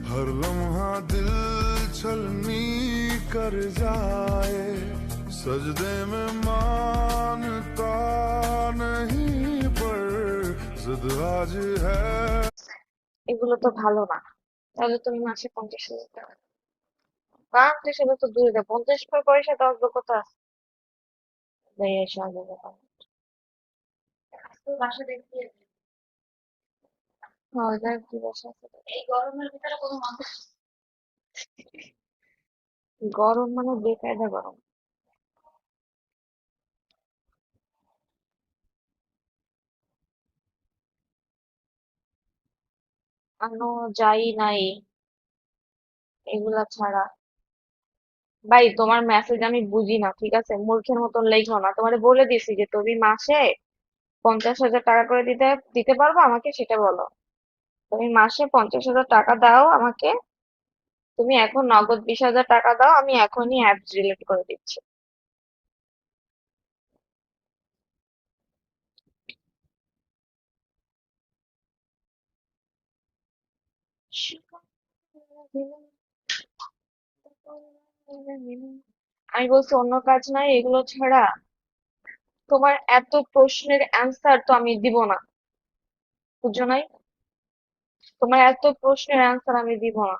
हर लम्हा दिल छलनी कर जाए सजदे में मानता नहीं पर जिद आज है। এগুলো তো ভালো না। তাহলে তুমি মাসে 50,000 টাকা, 50,000 তো দূরে দাও, 50 পর পয়সা দেওয়ার যোগ্যতা আছে? ভাই এসে আগে বলো। বাসা দেখতে হ্যাঁ, ওদের কি বাসা আছে? এই গরমের ভিতরে কোনো মানুষ, গরম মানে বেকায়দা গরম। আনো যাই নাই এগুলা ছাড়া। ভাই তোমার মেসেজ আমি বুঝি না, ঠিক আছে? মূর্খের মতন লেখো না। তোমারে বলে দিছি যে তুমি মাসে 50,000 টাকা করে দিতে দিতে পারবো আমাকে, সেটা বলো। তুমি মাসে 50,000 টাকা দাও আমাকে। তুমি এখন নগদ 20,000 টাকা দাও, আমি এখনই অ্যাপ ডিলিট করে দিচ্ছি। আমি বলছি অন্য কাজ নাই এগুলো ছাড়া। তোমার এত প্রশ্নের অ্যান্সার তো আমি দিব না, বুঝছো নাই? তোমার এত প্রশ্নের অ্যান্সার আমি দিব না।